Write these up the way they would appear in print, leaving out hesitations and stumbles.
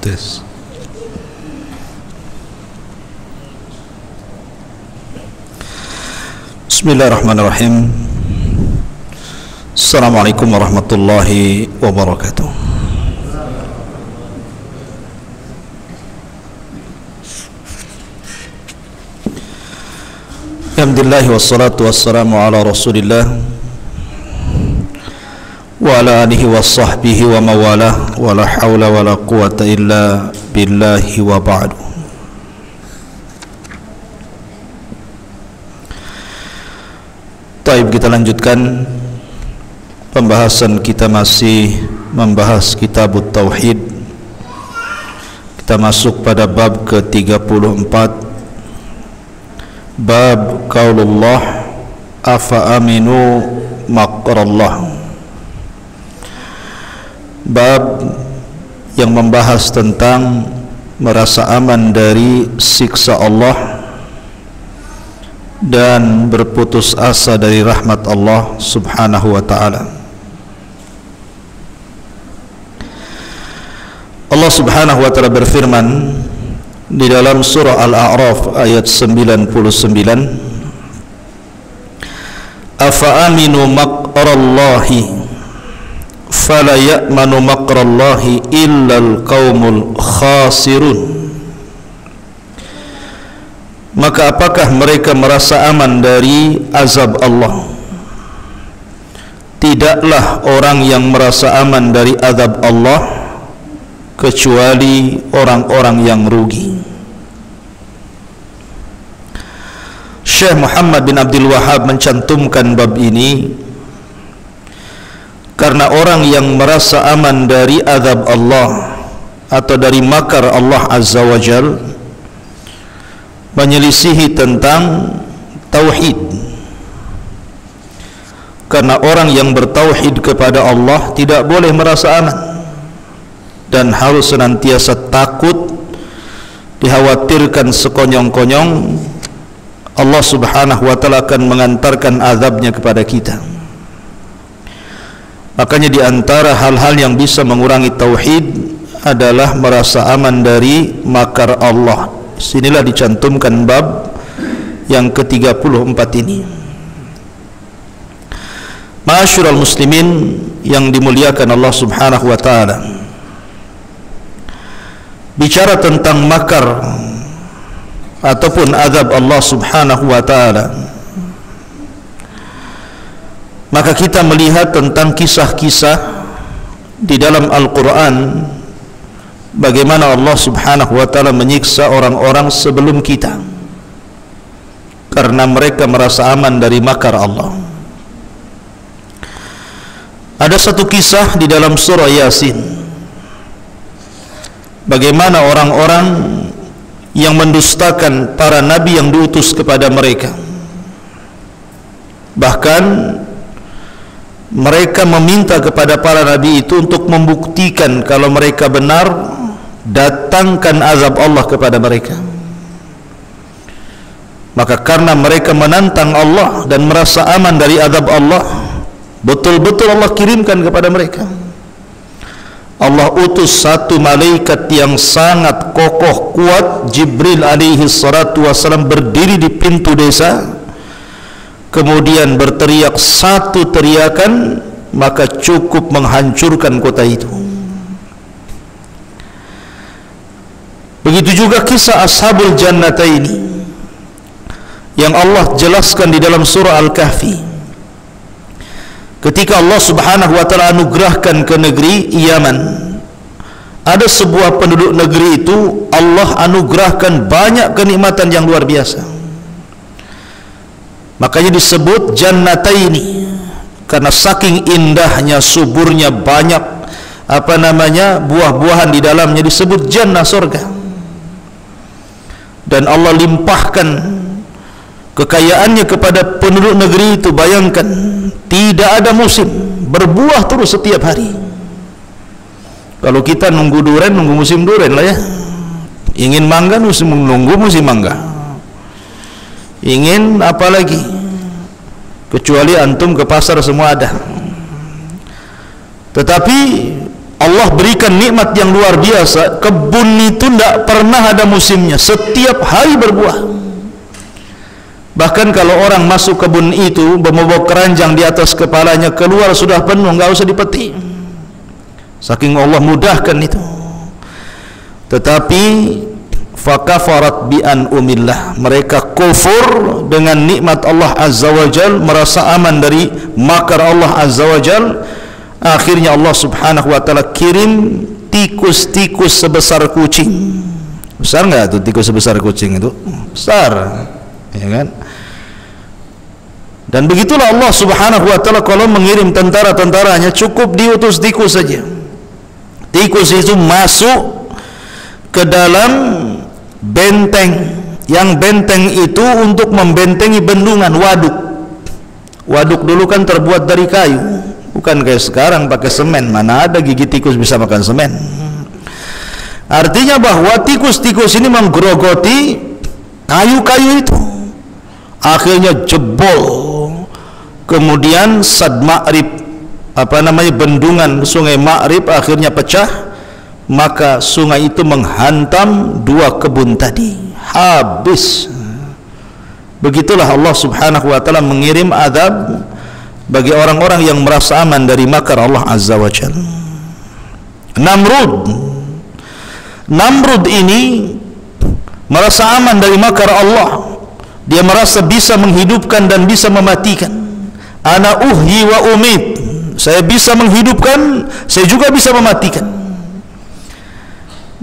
Tes. Bismillahirrahmanirrahim. Assalamualaikum warahmatullahi wabarakatuh. Alhamdulillah wassalatu wassalamu ala Rasulillah wa ala alihi wa sahbihi wa mawalah wa la hawla wa la quwata illa billahi wa ba'du. Taib, kita lanjutkan pembahasan kita, masih membahas Kitabut Tauhid. Kita masuk pada bab ke-34, bab qaulullah afa aminu makrallah. Bab yang membahas tentang merasa aman dari siksa Allah dan berputus asa dari rahmat Allah subhanahu wa ta'ala. Allah subhanahu wa ta'ala berfirman di dalam surah Al-A'raf ayat 99, afa aminu makrallahi fala ya'manu makrallahi illal qaumul khasirun. Maka apakah mereka merasa aman dari azab Allah? Tidaklah orang yang merasa aman dari azab Allah kecuali orang-orang yang rugi. Syekh Muhammad bin Abdul Wahhab mencantumkan bab ini karena orang yang merasa aman dari azab Allah atau dari makar Allah Azza wa Jal menyelisihi tentang tauhid. Karena orang yang bertauhid kepada Allah tidak boleh merasa aman dan harus senantiasa takut, dikhawatirkan sekonyong-konyong Allah subhanahu wa ta'ala akan mengantarkan azabnya kepada kita. Makanya di antara hal-hal yang bisa mengurangi tauhid adalah merasa aman dari makar Allah. Sinilah dicantumkan bab yang ke-34 ini. Ma'asyiral muslimin yang dimuliakan Allah subhanahu wa ta'ala, bicara tentang makar ataupun azab Allah subhanahu wa ta'ala, maka kita melihat tentang kisah-kisah di dalam Al-Quran bagaimana Allah subhanahu wa ta'ala menyiksa orang-orang sebelum kita karena mereka merasa aman dari makar Allah. Ada satu kisah di dalam surah Yasin, bagaimana orang-orang yang mendustakan para nabi yang diutus kepada mereka, bahkan mereka meminta kepada para nabi itu untuk membuktikan kalau mereka benar, datangkan azab Allah kepada mereka. Maka karena mereka menantang Allah dan merasa aman dari azab Allah, betul-betul Allah kirimkan kepada mereka. Allah utus satu malaikat yang sangat kokoh kuat, Jibril alaihi salatu wassalam, berdiri di pintu desa, kemudian berteriak satu teriakan, maka cukup menghancurkan kota itu. Begitu juga kisah Ashabul Jannataini yang Allah jelaskan di dalam surah Al-Kahfi. Ketika Allah subhanahu wa ta'ala anugerahkan ke negeri Yaman, ada sebuah penduduk negeri itu Allah anugerahkan banyak kenikmatan yang luar biasa. Makanya disebut Jannataini, karena saking indahnya, suburnya, banyak buah-buahan di dalamnya, disebut jannah, surga. Dan Allah limpahkan kekayaannya kepada penduduk negeri itu. Bayangkan, tidak ada musim, berbuah terus setiap hari. Kalau kita nunggu duren, nunggu musim duren lah ya. Ingin mangga, nunggu musim mangga. Ingin apa lagi? Kecuali antum ke pasar semua ada. Tetapi Allah berikan nikmat yang luar biasa. Kebun itu tidak pernah ada musimnya, setiap hari berbuah. Bahkan kalau orang masuk kebun itu membawa keranjang di atas kepalanya, keluar sudah penuh, nggak usah dipetik. Saking Allah mudahkan itu. Tetapi fakafarat bi an umillah, mereka kufur dengan nikmat Allah Azza wa Jal, merasa aman dari makar Allah Azza wa Jal. Akhirnya Allah Subhanahu wa Ta'ala kirim tikus-tikus sebesar kucing. Besar nggak tuh tikus sebesar kucing itu? Besar, ya kan? Dan begitulah Allah Subhanahu wa Ta'ala kalau mengirim tentara-tentaranya, cukup diutus tikus saja. Tikus itu masuk ke dalam benteng, yang benteng itu untuk membentengi bendungan, waduk. Waduk dulu kan terbuat dari kayu, bukan kayak sekarang pakai semen. Mana ada gigi tikus bisa makan semen. Artinya bahwa tikus-tikus ini menggerogoti kayu-kayu itu, akhirnya jebol. Kemudian Sad Ma'rib, bendungan sungai Ma'rib akhirnya pecah. Maka sungai itu menghantam dua kebun tadi, habis. Begitulah Allah Subhanahu wa Ta'ala mengirim azab bagi orang-orang yang merasa aman dari makar Allah Azza wa Jalla. Namrud ini merasa aman dari makar Allah. Dia merasa bisa menghidupkan dan bisa mematikan. Ana uhyi wa umit, saya bisa menghidupkan, saya juga bisa mematikan.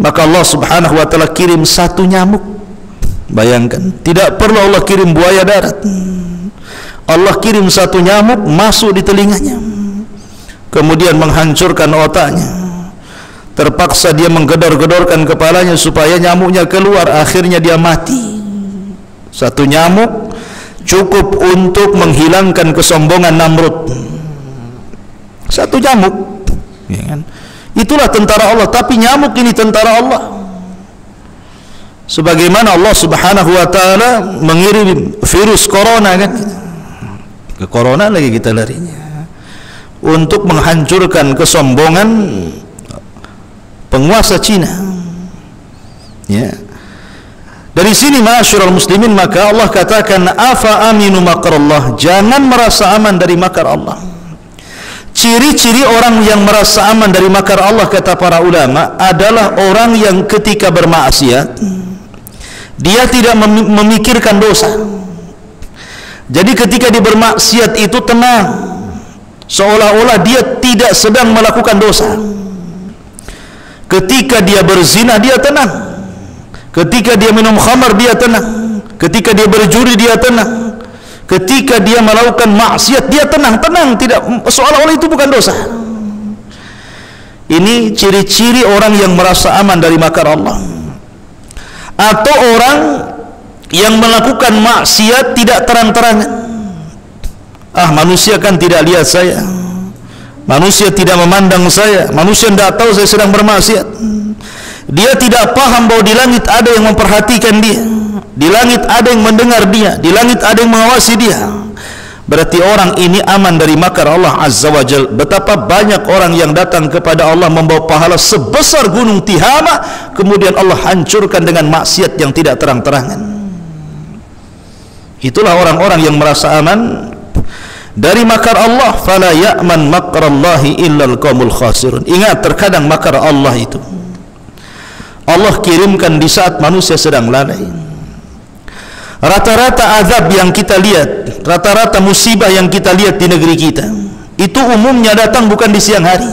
Maka Allah Subhanahu wa Ta'ala kirim satu nyamuk. Bayangkan, tidak perlu Allah kirim buaya darat. Allah kirim satu nyamuk masuk di telinganya, kemudian menghancurkan otaknya. Terpaksa dia menggedor-gedorkan kepalanya supaya nyamuknya keluar. Akhirnya dia mati. Satu nyamuk cukup untuk menghilangkan kesombongan Namrud. Satu nyamuk, ya kan? Itulah tentara Allah. Tapi nyamuk ini tentara Allah. Sebagaimana Allah Subhanahu wa Ta'ala mengirim virus corona, kan? Ke corona lagi kita larinya, untuk menghancurkan kesombongan penguasa Cina. Ya. Dari sini ma'asyiral muslimin, maka Allah katakan afa aminu makrallah, jangan merasa aman dari makar Allah. Ciri-ciri orang yang merasa aman dari makar Allah, kata para ulama, adalah orang yang ketika bermaksiat dia tidak memikirkan dosa. Jadi ketika dia bermaksiat itu tenang, seolah-olah dia tidak sedang melakukan dosa. Ketika dia berzina dia tenang, ketika dia minum khamar dia tenang, ketika dia berjudi dia tenang, ketika dia melakukan maksiat dia tenang, tidak, seolah-olah itu bukan dosa. Ini ciri-ciri orang yang merasa aman dari makar Allah. Atau orang yang melakukan maksiat tidak terang-terangan. Manusia kan tidak lihat saya, manusia tidak memandang saya, manusia tidak tahu saya sedang bermaksiat. Dia tidak paham bahwa di langit ada yang memperhatikan dia, di langit ada yang mendengar dia, di langit ada yang mengawasi dia. Berarti orang ini aman dari makar Allah Azza wa Jal. Betapa banyak orang yang datang kepada Allah membawa pahala sebesar gunung Tihama, kemudian Allah hancurkan dengan maksiat yang tidak terang-terangan. Itulah orang-orang yang merasa aman dari makar Allah. Fala ya'man makrallahi illal qaumul khasirun. Ingat, terkadang makar Allah itu Allah kirimkan di saat manusia sedang lalai. Rata-rata azab yang kita lihat, rata-rata musibah yang kita lihat di negeri kita, itu umumnya datang bukan di siang hari.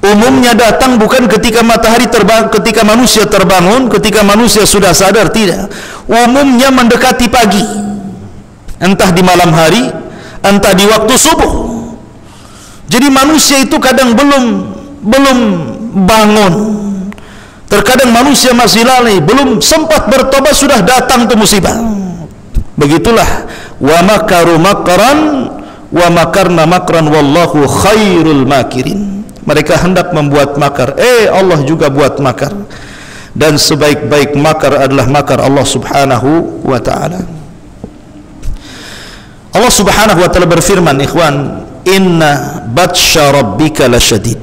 Umumnya datang bukan ketika matahari terbang, ketika manusia terbangun, ketika manusia sudah sadar, tidak. Umumnya mendekati pagi, entah di malam hari, entah di waktu subuh. Jadi manusia itu kadang belum bangun. Terkadang manusia masih lalai, belum sempat bertobat sudah datang tuh musibah. Begitulah wa makaru makran wa makarna makran wallahu khairul makirin. Mereka hendak membuat makar, Allah juga buat makar, dan sebaik-baik makar adalah makar Allah Subhanahu wa ta'ala. Allah Subhanahu wa ta'ala berfirman, ikhwan, inna batsha rabbika lasyadid.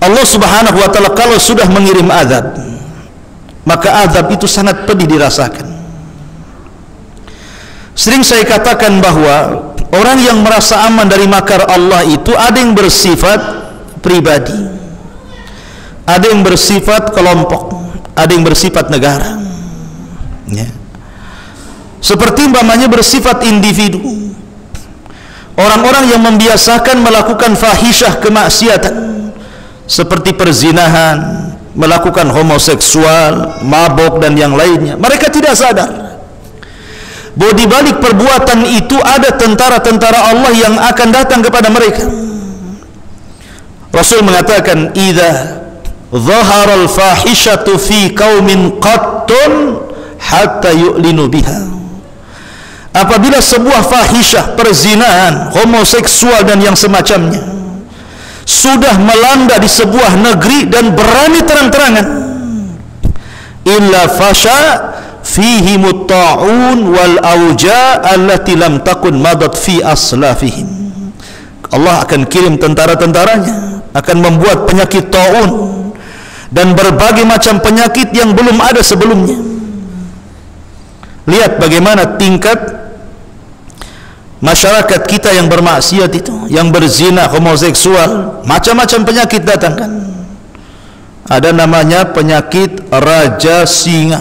Allah Subhanahu wa taala kalau sudah mengirim azab, maka azab itu sangat pedih dirasakan. Sering saya katakan bahwa orang yang merasa aman dari makar Allah itu ada yang bersifat pribadi, ada yang bersifat kelompok, ada yang bersifat negara, ya. Seperti umpamanya bersifat individu, orang-orang yang membiasakan melakukan fahisyah, kemaksiatan seperti perzinahan, melakukan homoseksual, mabok dan yang lainnya. Mereka tidak sadar bahwa di balik perbuatan itu ada tentara-tentara Allah yang akan datang kepada mereka. Rasul mengatakan, "Idza dhahara al-fahishatu fi qaumin qattun hatta yu'linu biha." Apabila sebuah fahisyah, perzinahan, homoseksual dan yang semacamnya sudah melanda di sebuah negeri dan berani terang-terangan, illa fasha fihi mutta'un wal auja allati lam takun madat fi aslafihim. Allah akan kirim tentara-tentaranya, akan membuat penyakit ta'un dan berbagai macam penyakit yang belum ada sebelumnya. Lihat bagaimana tingkat masyarakat kita yang bermaksiat itu, yang berzina, homoseksual, macam-macam penyakit datangkan. Ada namanya penyakit raja singa.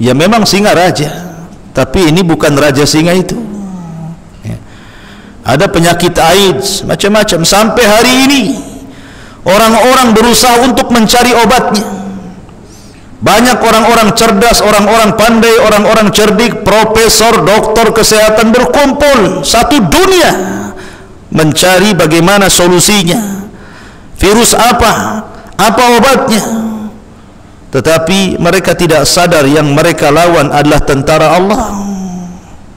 Ya memang singa raja, tapi ini bukan raja singa itu, ya. Ada penyakit AIDS, macam-macam. Sampai hari ini orang-orang berusaha untuk mencari obatnya. Banyak orang-orang cerdas, orang-orang pandai, orang-orang cerdik, profesor, dokter kesehatan berkumpul satu dunia mencari bagaimana solusinya, virus apa obatnya. Tetapi mereka tidak sadar yang mereka lawan adalah tentara Allah.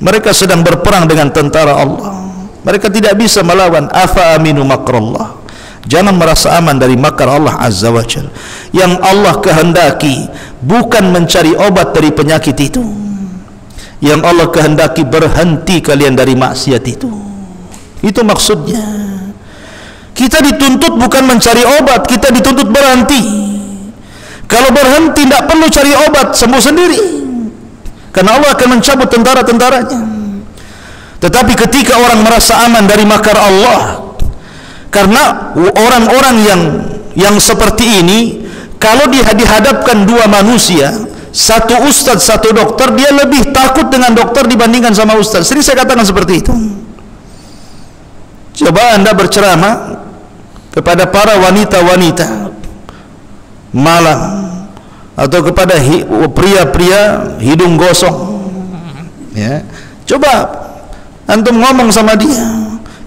Mereka sedang berperang dengan tentara Allah. Mereka tidak bisa melawan. Afa aminu makrallah. Jangan merasa aman dari makar Allah Azza wa Jalla. Yang Allah kehendaki bukan mencari obat dari penyakit itu. Yang Allah kehendaki berhenti kalian dari maksiat itu. Itu maksudnya. Kita dituntut bukan mencari obat, kita dituntut berhenti. Kalau berhenti tidak perlu cari obat, sembuh sendiri. Karena Allah akan mencabut tentara-tentaranya. Tetapi ketika orang merasa aman dari makar Allah, karena orang-orang yang seperti ini, kalau dihadapkan dua manusia, satu ustadz, satu dokter, dia lebih takut dengan dokter dibandingkan sama ustadz. Sering saya katakan seperti itu. Coba Anda berceramah kepada para wanita-wanita malam, atau kepada pria-pria hidung gosong, ya. Coba antum ngomong sama dia,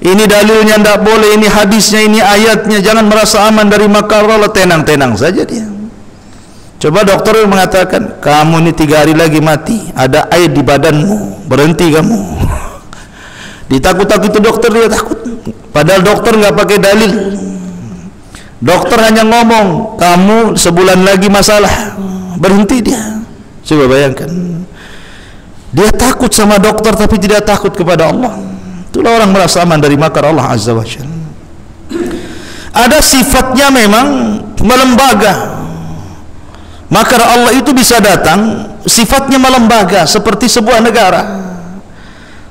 ini dalilnya tidak boleh, ini hadisnya, ini ayatnya, jangan merasa aman dari makar Allah. Tenang-tenang saja dia. Coba dokter mengatakan, kamu ini 3 hari lagi mati, ada air di badanmu, berhenti kamu. Ditakut-takut itu dokter, dia takut. Padahal dokter nggak pakai dalil. Dokter hanya ngomong, kamu sebulan lagi masalah, berhenti dia. Coba bayangkan, dia takut sama dokter tapi tidak takut kepada Allah. Itulah orang merasa aman dari makar Allah Azza wa Jalla. Ada sifatnya memang melembaga. Makar Allah itu bisa datang, sifatnya melembaga seperti sebuah negara.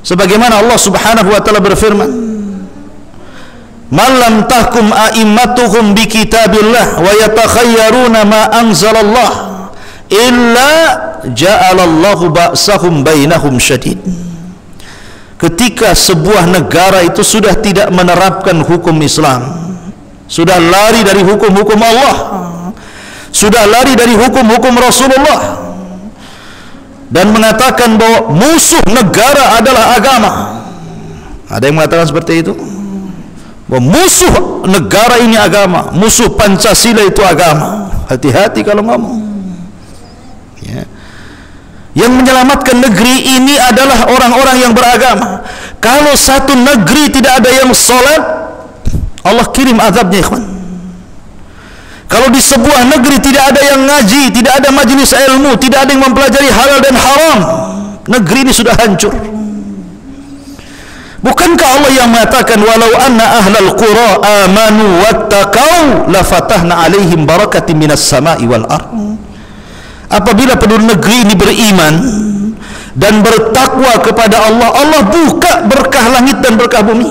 Sebagaimana Allah Subhanahu wa taala berfirman, "Malam tahkum a'immatuhum bi kitabillah wa yatakhayyaruna ma anzalallah illa ja'alallahu ba'sahum bainahum syadid." Ketika sebuah negara itu sudah tidak menerapkan hukum Islam, sudah lari dari hukum-hukum Allah, sudah lari dari hukum-hukum Rasulullah, dan mengatakan bahwa musuh negara adalah agama. Ada yang mengatakan seperti itu, bahwa musuh negara ini agama, musuh Pancasila itu agama. Hati-hati kalau ngomong, ya. Yang menyelamatkan negeri ini adalah orang-orang yang beragama. Kalau satu negeri tidak ada yang sholat, Allah kirim azabnya, ikhwan. Kalau di sebuah negeri tidak ada yang ngaji, tidak ada majelis ilmu, tidak ada yang mempelajari halal dan haram, negeri ini sudah hancur. Bukankah Allah yang mengatakan walau anna ahlal qura amanu wattaqau la fatahna alaihim barakatin minas sama'i wal ardh. Apabila penduduk negeri ini beriman dan bertakwa kepada Allah, Allah buka berkah langit dan berkah bumi.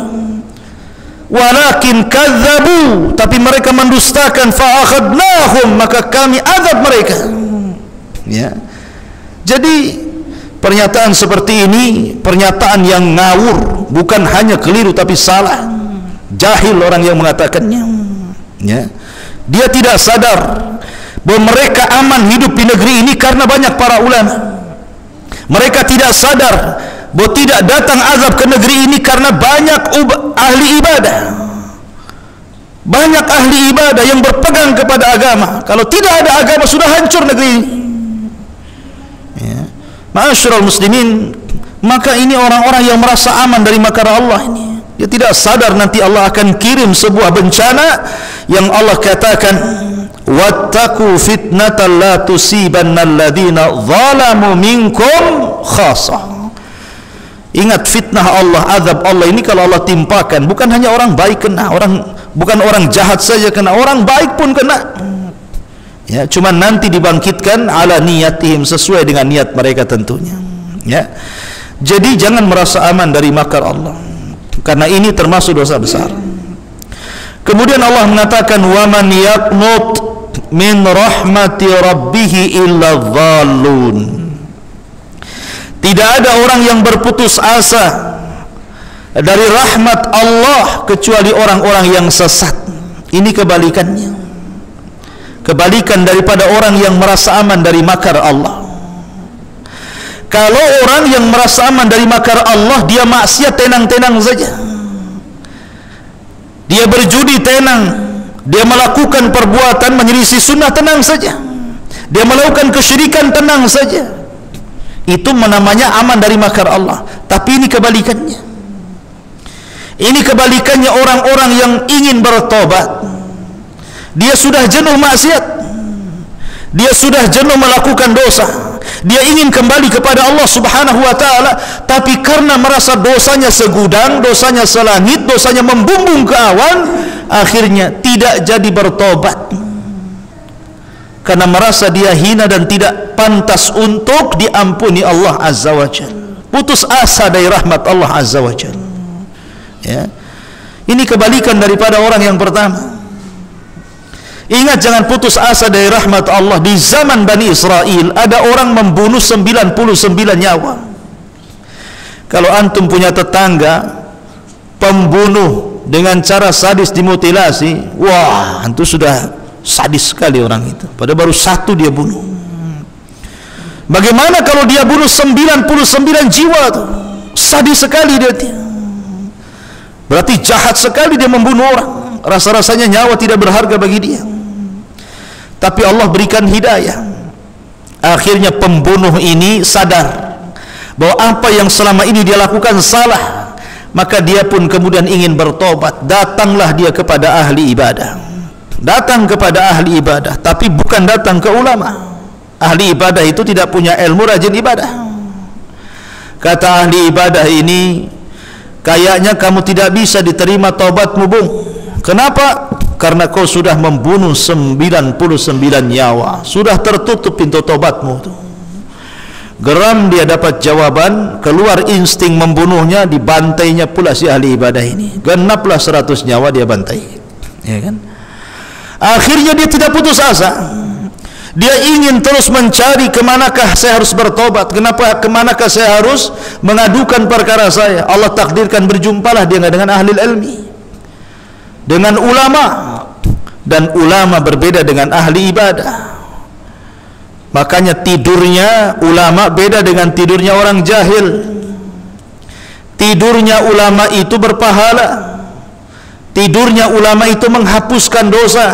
Walakin kadzabu, tapi mereka mendustakan, fa akhadnahum, maka kami azab mereka. Ya. Jadi pernyataan seperti ini pernyataan yang ngawur, bukan hanya keliru tapi salah. Jahil orang yang mengatakannya. Ya. Dia tidak sadar bahwa mereka aman hidup di negeri ini karena banyak para ulama. Mereka tidak sadar bahwa tidak datang azab ke negeri ini karena banyak ahli ibadah. Banyak ahli ibadah yang berpegang kepada agama. Kalau tidak ada agama sudah hancur negeri ini. Ya. Ma'asyiral muslimin, maka ini orang-orang yang merasa aman dari makar Allah ini. Dia tidak sadar nanti Allah akan kirim sebuah bencana yang Allah katakan, wattaqu fitnatan la tusibanna alladhina zalamu minkum khassah. Ingat fitnah Allah, azab Allah ini kalau Allah timpakan, bukan hanya orang baik kena, bukan orang jahat saja kena, orang baik pun kena. Ya, cuma nanti dibangkitkan ala niyatihim, sesuai dengan niat mereka tentunya. Ya. Jadi jangan merasa aman dari makar Allah, karena ini termasuk dosa besar. Kemudian Allah mengatakan wa man yaqnut min rahmati rabbih illa dhallun. Tidak ada orang yang berputus asa dari rahmat Allah kecuali orang-orang yang sesat. Ini kebalikannya. Kebalikan daripada orang yang merasa aman dari makar Allah. Kalau orang yang merasa aman dari makar Allah, dia maksiat tenang-tenang saja. Dia berjudi tenang, dia melakukan perbuatan menyelisih sunnah tenang saja, dia melakukan kesyirikan tenang saja. Itu namanya aman dari makar Allah. Tapi ini kebalikannya. Ini kebalikannya orang-orang yang ingin bertobat. Dia sudah jenuh maksiat, dia sudah jenuh melakukan dosa, dia ingin kembali kepada Allah subhanahu wa ta'ala, tapi karena merasa dosanya segudang, dosanya selangit, dosanya membumbung ke awan, akhirnya tidak jadi bertobat karena merasa dia hina dan tidak pantas untuk diampuni Allah azza wa jalla. Putus asa dari rahmat Allah azza wa jalla. Ya. Ini kebalikan daripada orang yang pertama. Ingat, jangan putus asa dari rahmat Allah. Di zaman Bani Israel ada orang membunuh 99 nyawa. Kalau antum punya tetangga pembunuh dengan cara sadis dimutilasi, wah, antum sudah sadis sekali orang itu. Padahal baru satu dia bunuh. Bagaimana kalau dia bunuh 99 jiwa tuh? Sadis sekali dia. Berarti jahat sekali dia membunuh orang. Rasa-rasanya nyawa tidak berharga bagi dia. Tapi Allah berikan hidayah. Akhirnya pembunuh ini sadar bahwa apa yang selama ini dia lakukan salah, maka dia pun kemudian ingin bertobat. Datanglah dia kepada ahli ibadah. Datang kepada ahli ibadah, tapi bukan datang ke ulama. Ahli ibadah itu tidak punya ilmu, rajin ibadah. Kata ahli ibadah ini, kayaknya kamu tidak bisa diterima taubatmu, Bung. Kenapa? Karena kau sudah membunuh 99 nyawa. Sudah tertutup pintu tobatmu. Geram dia dapat jawaban, keluar insting membunuhnya, dibantainya pula si ahli ibadah ini. Genaplah 100 nyawa dia bantai. Ya kan? Akhirnya dia tidak putus asa. Dia ingin terus mencari kemanakah saya harus bertobat, kemanakah saya harus mengadukan perkara saya. Allah takdirkan berjumpalah dia dengan ahli ilmi, dengan ulama, dan ulama berbeda dengan ahli ibadah. Makanya tidurnya ulama beda dengan tidurnya orang jahil. Tidurnya ulama itu berpahala, tidurnya ulama itu menghapuskan dosa.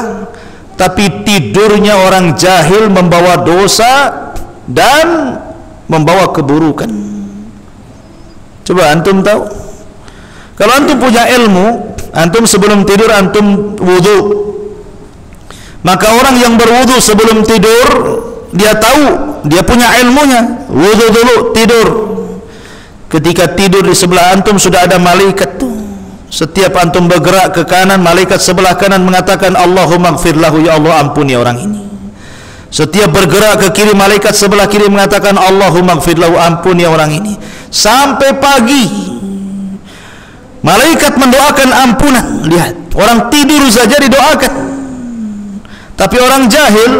Tapi tidurnya orang jahil membawa dosa dan membawa keburukan. Coba antum tahu, kalau antum punya ilmu, antum sebelum tidur antum wudu, maka orang yang berwudu sebelum tidur, dia tahu, dia punya ilmunya, wudu dulu, tidur. Ketika tidur di sebelah antum sudah ada malaikat tuh. Setiap antum bergerak ke kanan, malaikat sebelah kanan mengatakan Allahumma ighfir lahu, ya Allah ampuni orang ini. Setiap bergerak ke kiri, malaikat sebelah kiri mengatakan Allahumma ighfir lahu, ampuni orang ini. Sampai pagi malaikat mendoakan ampunan. Lihat, orang tidur saja didoakan. Tapi orang jahil,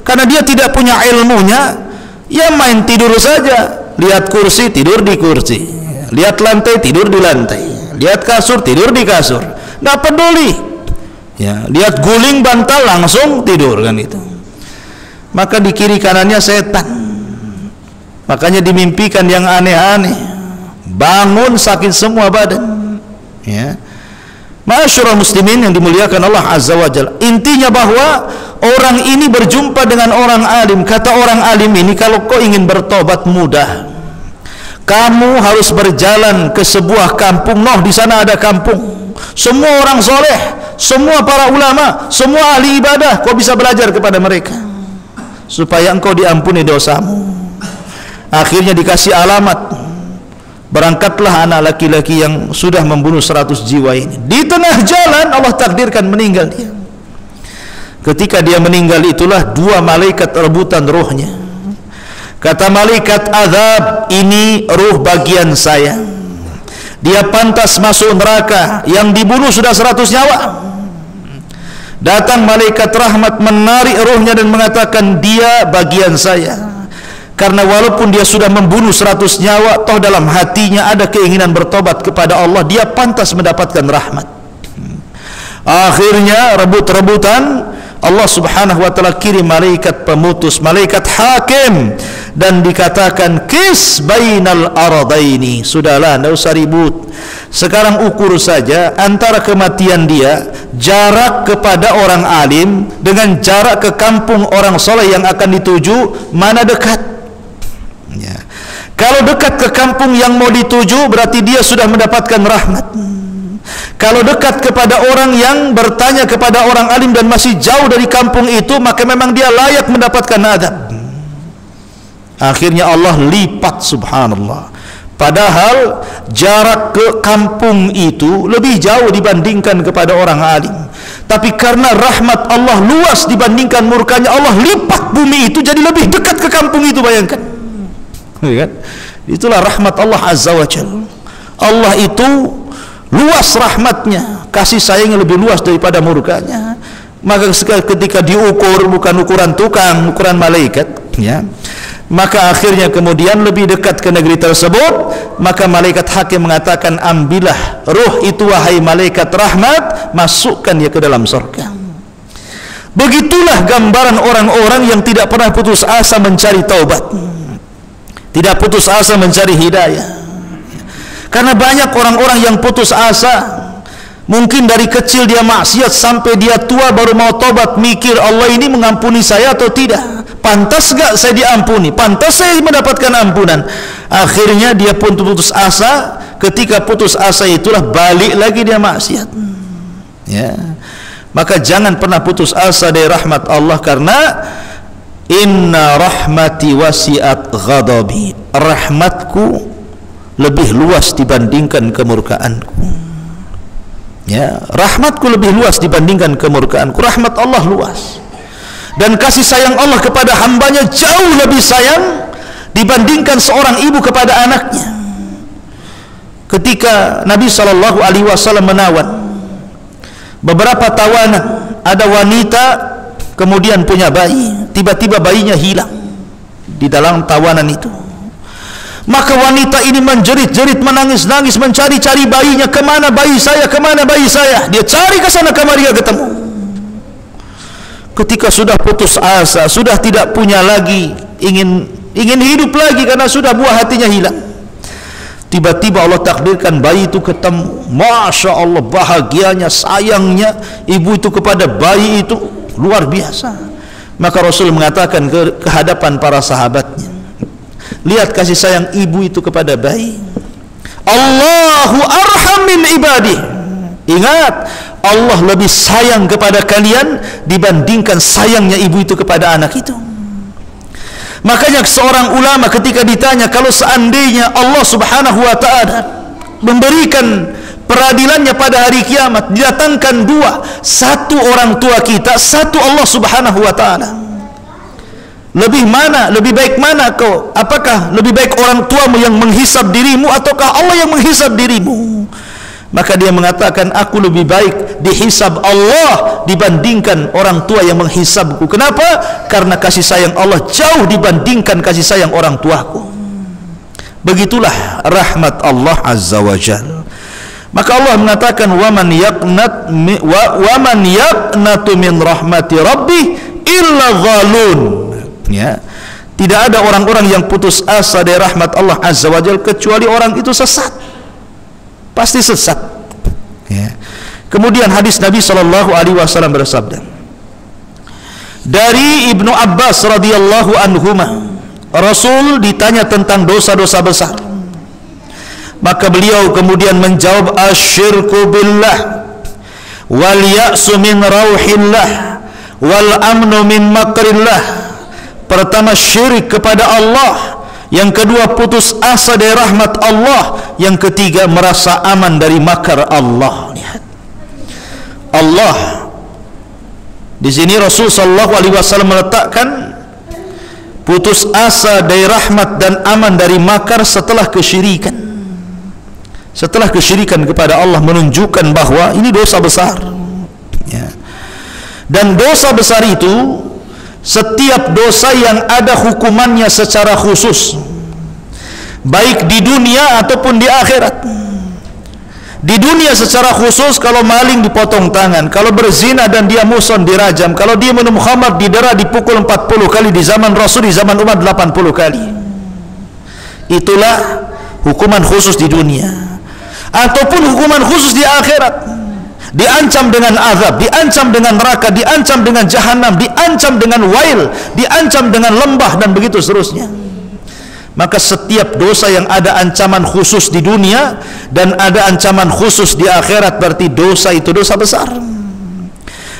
karena dia tidak punya ilmunya, ya main tidur saja. Lihat kursi, tidur di kursi. Lihat lantai, tidur di lantai. Lihat kasur, tidur di kasur. Nggak peduli. Ya, lihat guling bantal, langsung tidur kan itu. Maka di kiri kanannya setan. Makanya dimimpikan yang aneh-aneh. Bangun sakit semua badan. Ya. Ma'asyiral muslimin yang dimuliakan Allah Azza wa Jalla. Intinya bahwa orang ini berjumpa dengan orang alim. Kata orang alim ini, kalau kau ingin bertobat mudah. Kamu harus berjalan ke sebuah kampung. Noh, di sana ada kampung. Semua orang soleh, semua para ulama, semua ahli ibadah. Kau bisa belajar kepada mereka supaya engkau diampuni dosamu. Akhirnya dikasih alamat. Berangkatlah anak laki-laki yang sudah membunuh 100 jiwa ini. Di tengah jalan Allah takdirkan meninggal dia. Ketika dia meninggal itulah dua malaikat rebutan rohnya. Kata malaikat azab, ini ruh bagian saya. Dia pantas masuk neraka. Yang dibunuh sudah 100 nyawa. Datang malaikat rahmat menarik ruhnya dan mengatakan, dia bagian saya. Karena walaupun dia sudah membunuh 100 nyawa, toh dalam hatinya ada keinginan bertobat kepada Allah, dia pantas mendapatkan rahmat. Akhirnya rebut-rebutan, Allah subhanahu wa ta'ala kirim malaikat pemutus, malaikat hakim, dan dikatakan kis bainal aradaini. Sudahlah, tidak usah ribut. Sekarang ukur saja antara kematian dia, jarak kepada orang alim dengan jarak ke kampung orang soleh yang akan dituju, mana dekat. Ya. Kalau dekat ke kampung yang mau dituju, berarti dia sudah mendapatkan rahmat. Kalau dekat kepada orang yang bertanya kepada orang alim dan masih jauh dari kampung itu, maka memang dia layak mendapatkan adab. Akhirnya Allah lipat, subhanallah. Padahal jarak ke kampung itu lebih jauh dibandingkan kepada orang alim. Tapi karena rahmat Allah luas dibandingkan murkanya, Allah lipat bumi itu jadi lebih dekat ke kampung itu, bayangkan. Itulah rahmat Allah Azza wa Jalla. Allah itu luas rahmatnya, kasih sayangnya lebih luas daripada murkanya. Maka ketika diukur, bukan ukuran tukang, ukuran malaikat, ya, maka akhirnya kemudian lebih dekat ke negeri tersebut. Maka malaikat hakim mengatakan, ambillah ruh itu wahai malaikat rahmat, masukkan dia ke dalam surga. Begitulah gambaran orang-orang yang tidak pernah putus asa mencari taubat, tidak putus asa mencari hidayah. Karena banyak orang-orang yang putus asa. Mungkin dari kecil dia maksiat sampai dia tua baru mau tobat, mikir Allah ini mengampuni saya atau tidak, pantas gak saya diampuni, pantas saya mendapatkan ampunan. Akhirnya dia pun putus asa. Ketika putus asa itulah balik lagi dia maksiat. Ya. Maka jangan pernah putus asa dari rahmat Allah, karena inna rahmati wasi'at ghadabi, rahmatku lebih luas dibandingkan kemurkaanku. Ya, rahmatku lebih luas dibandingkan kemurkaanku. Rahmat Allah luas, dan kasih sayang Allah kepada hambanya jauh lebih sayang dibandingkan seorang ibu kepada anaknya. Ketika Nabi SAW menawan beberapa tawanan, ada wanita kemudian punya bayi, tiba-tiba bayinya hilang di dalam tawanan itu. Maka wanita ini menjerit-jerit, menangis-nangis, mencari-cari bayinya. Kemana bayi saya? Kemana bayi saya? Dia cari ke sana kemari, dia ketemu. Ketika sudah putus asa, sudah tidak punya lagi ingin hidup lagi karena sudah buah hatinya hilang. Tiba-tiba Allah takdirkan bayi itu ketemu. Masya Allah, bahagianya, sayangnya ibu itu kepada bayi itu luar biasa. Maka Rasul mengatakan ke hadapan para sahabatnya, lihat kasih sayang ibu itu kepada bayi. Allahu arham min ibadi. Ingat, Allah lebih sayang kepada kalian dibandingkan sayangnya ibu itu kepada anak itu. Makanya seorang ulama ketika ditanya, kalau seandainya Allah Subhanahu wa ta'ala memberikan peradilannya pada hari kiamat, didatangkan dua, satu orang tua kita, satu Allah Subhanahu wa ta'ala, lebih baik mana kau? Apakah lebih baik orang tuamu yang menghisab dirimu ataukah Allah yang menghisab dirimu? Maka dia mengatakan, aku lebih baik dihisab Allah dibandingkan orang tua yang menghisabku. Kenapa? Karena kasih sayang Allah jauh dibandingkan kasih sayang orang tuaku. Begitulah rahmat Allah Azza wa Jalla. Maka Allah mengatakan, waman yaqnatu min rahmati rabbih illa ghalun. Ya, tidak ada orang-orang yang putus asa dari rahmat Allah Azza wa Jalla kecuali orang itu sesat, pasti sesat. Ya. Kemudian hadis Nabi sallallahu alaihi wasallam bersabda dari Ibnu Abbas radhiyallahu anhuma, Rasul ditanya tentang dosa-dosa besar, maka beliau kemudian menjawab, asyirku billah wal ya'su min rauhillah wal amnu min makrillah. Pertama, syirik kepada Allah. Yang kedua, putus asa dari rahmat Allah. Yang ketiga, merasa aman dari makar Allah. Lihat, Allah di sini Rasul sallallahu alaihi wasallam meletakkan putus asa dari rahmat dan aman dari makar setelah kesyirikan. Setelah kesyirikan kepada Allah menunjukkan bahwa ini dosa besar. Ya. Dan dosa besar itu, setiap dosa yang ada hukumannya secara khusus, baik di dunia ataupun di akhirat. Di dunia secara khusus, kalau maling dipotong tangan, kalau berzina dan dia muson dirajam, kalau dia minum khamar didera dipukul 40 kali, di zaman Rasul, di zaman Umar 80 kali. Itulah hukuman khusus di dunia. Ataupun hukuman khusus di akhirat, diancam dengan azab, diancam dengan neraka, diancam dengan jahanam, diancam dengan wail, diancam dengan lembah, dan begitu seterusnya. Maka setiap dosa yang ada ancaman khusus di dunia dan ada ancaman khusus di akhirat, berarti dosa itu dosa besar.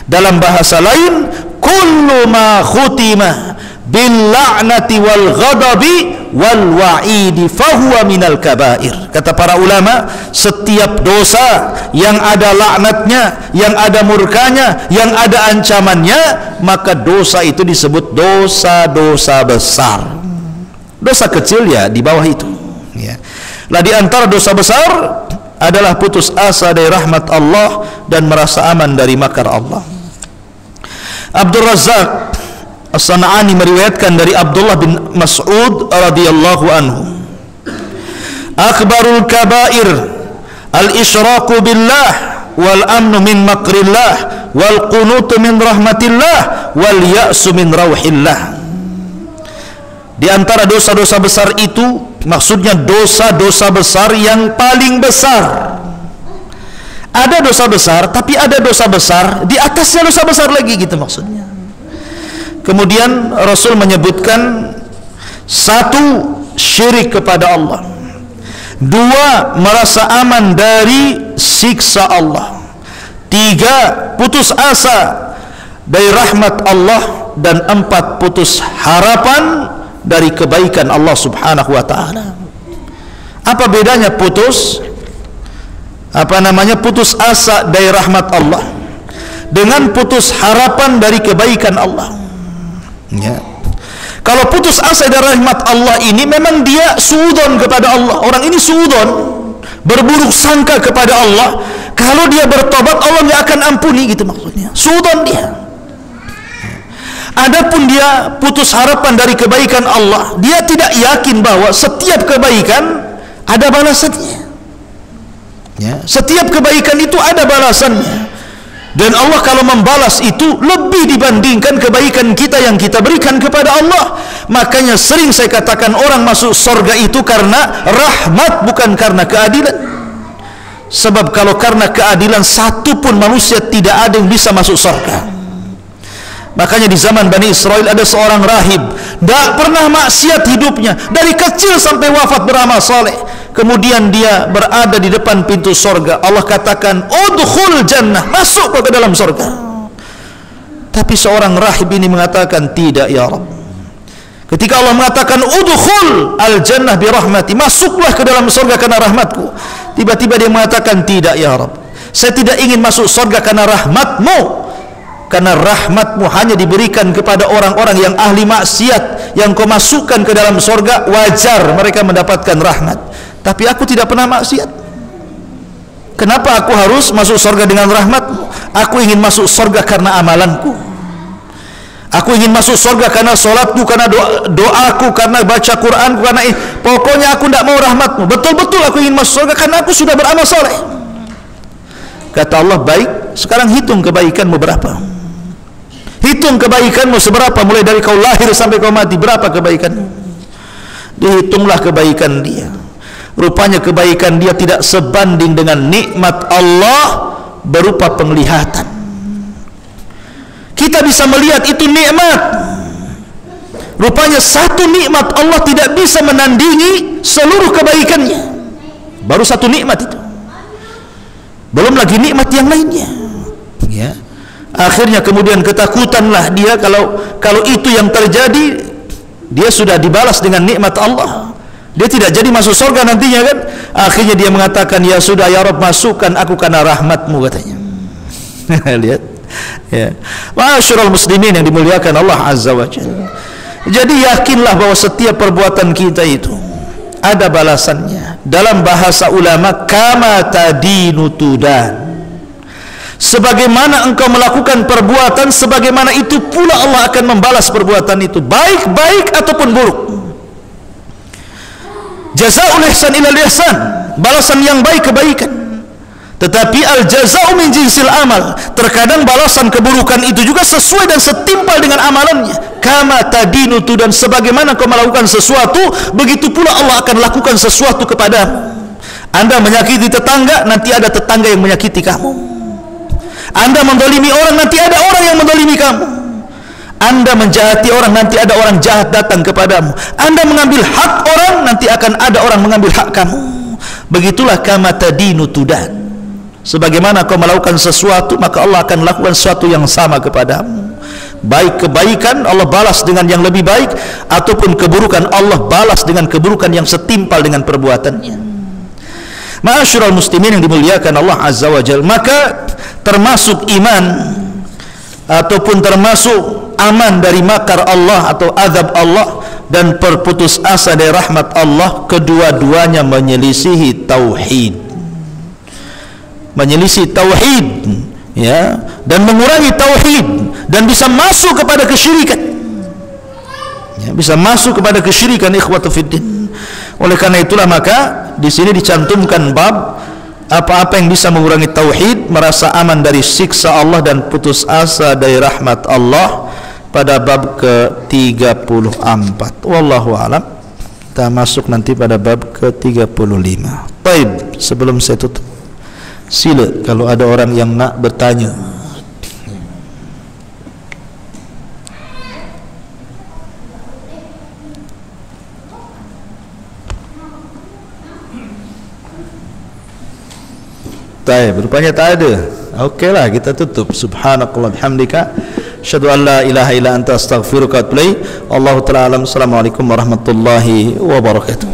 Dalam bahasa lain, kullu ma khutima bil la'nati wal ghadabi wal wa'idi fahuwa minal kabair. Kata para ulama, setiap dosa yang ada laknatnya, yang ada murkanya, yang ada ancamannya, maka dosa itu disebut dosa-dosa besar. Dosa kecil ya di bawah itu, ya. Lah di antara dosa besar adalah putus asa dari rahmat Allah dan merasa aman dari makar Allah. Abdul Razzaq As-San'ani meriwayatkan dari Abdullah bin Mas'ud radhiyallahu anhu, akbarul kabair al-isyraku billah wal amnu min makrillah wal qunutu min rahmatillah wal ya'su min rauhillah. Di antara dosa-dosa besar itu, maksudnya dosa-dosa besar yang paling besar. Ada dosa besar, tapi ada dosa besar di atasnya dosa besar lagi, gitu maksudnya. Kemudian Rasul menyebutkan, satu, syirik kepada Allah. Dua, merasa aman dari siksa Allah. Tiga, putus asa dari rahmat Allah. Dan empat, putus harapan dari kebaikan Allah Subhanahu wa ta'ala. Apa bedanya putus asa dari rahmat Allah dengan putus harapan dari kebaikan Allah? Ya. Kalau putus asa dari rahmat Allah ini, memang dia suudon kepada Allah. Orang ini suudon, berburuk sangka kepada Allah. Kalau dia bertobat, Allah tidak akan ampuni, gitu maksudnya. Suudon dia. Adapun dia putus harapan dari kebaikan Allah, dia tidak yakin bahwa setiap kebaikan ada balasannya. Ya, setiap kebaikan itu ada balasannya. Dan Allah kalau membalas itu lebih dibandingkan kebaikan kita yang kita berikan kepada Allah. Makanya sering saya katakan, orang masuk surga itu karena rahmat, bukan karena keadilan. Sebab kalau karena keadilan, satu pun manusia tidak ada yang bisa masuk surga. Makanya di zaman Bani Israel ada seorang rahib, tidak pernah maksiat hidupnya, dari kecil sampai wafat beramal saleh. Kemudian dia berada di depan pintu surga. Allah katakan, udkhul jannah, masuk ke dalam surga. Tapi seorang rahib ini mengatakan, tidak ya Rabb, Ketika Allah mengatakan udkhul al-jannah bi rahmati, masuklah ke dalam surga karena rahmatku. Tiba-tiba dia mengatakan, tidak ya Rabb, saya tidak ingin masuk surga karena rahmatmu. Karena rahmatmu hanya diberikan kepada orang-orang yang ahli maksiat, yang kau masukkan ke dalam surga, wajar mereka mendapatkan rahmat. Tapi aku tidak pernah maksiat. Kenapa aku harus masuk surga dengan rahmatmu? Aku ingin masuk surga karena amalanku. Aku ingin masuk surga karena solatku, karena doaku, karena baca Quranku, karena pokoknya aku tidak mau rahmatmu. Betul-betul aku ingin masuk surga karena aku sudah beramal soleh. Kata Allah, baik, sekarang hitung kebaikanmu berapa. Hitung kebaikanmu seberapa, mulai dari kau lahir sampai kau mati, berapa kebaikanmu. Dihitunglah kebaikan dia. Rupanya kebaikan dia tidak sebanding dengan nikmat Allah berupa penglihatan. Kita bisa melihat itu nikmat. Rupanya satu nikmat Allah tidak bisa menandingi seluruh kebaikannya. Baru satu nikmat itu, belum lagi nikmat yang lainnya. Ya. Akhirnya kemudian ketakutanlah dia kalau itu yang terjadi, dia sudah dibalas dengan nikmat Allah. Dia tidak jadi masuk surga nantinya kan. Akhirnya dia mengatakan, ya sudah ya Rabb, masukkan aku karena rahmatmu, katanya. Lihat. Ya. Ma'asyiral muslimin yang dimuliakan Allah Azza wa Jalla. Jadi yakinlah bahwa setiap perbuatan kita itu ada balasannya. Dalam bahasa ulama, kama tadinu tudan. Sebagaimana engkau melakukan perbuatan, sebagaimana itu pula Allah akan membalas perbuatan itu, baik-baik ataupun buruk. Jazaa'ul ihsan ilal ihsan, balasan yang baik kebaikan. Tetapi al-jaza'u min jinsil amal, terkadang balasan keburukan itu juga sesuai dan setimpal dengan amalannya. Kama tadinu tudan, sebagaimana kau melakukan sesuatu, begitu pula Allah akan lakukan sesuatu kepadamu. Anda menyakiti tetangga, nanti ada tetangga yang menyakiti kamu. Anda mendolimi orang, nanti ada orang yang mendolimi kamu. Anda menjahati orang, nanti ada orang jahat datang kepadamu. Anda mengambil hak orang, nanti akan ada orang mengambil hak kamu. Begitulah kama tadinu tudan. Sebagaimana kau melakukan sesuatu, maka Allah akan lakukan sesuatu yang sama kepadamu. Baik kebaikan, Allah balas dengan yang lebih baik, ataupun keburukan, Allah balas dengan keburukan yang setimpal dengan perbuatannya. Ma'asyiral muslimin yang dimuliakan Allah Azza wa Jalla, maka termasuk iman ataupun termasuk aman dari makar Allah atau azab Allah dan berputus asa dari rahmat Allah, kedua-duanya menyelisihi tauhid. Menyelisih tauhid, ya, dan mengurangi tauhid, dan bisa masuk kepada kesyirikan, ya, bisa masuk kepada kesyirikan, ikhwatu fiddin. Oleh karena itulah maka di sini dicantumkan bab apa-apa yang bisa mengurangi tauhid, merasa aman dari siksa Allah dan putus asa dari rahmat Allah, pada bab ke-34. Wallahu a'lam. Kita masuk nanti pada bab ke-35. Baik, sebelum saya tutup, sila kalau ada orang yang nak bertanya. Baik, rupanya tak ada. Okeylah, kita tutup. Subhanakallah bihamdika, asyhadu an la ilaha illa anta astaghfiruka wa atubu ilaik. Allahu ta'ala alam. Assalamualaikum warahmatullahi wabarakatuh.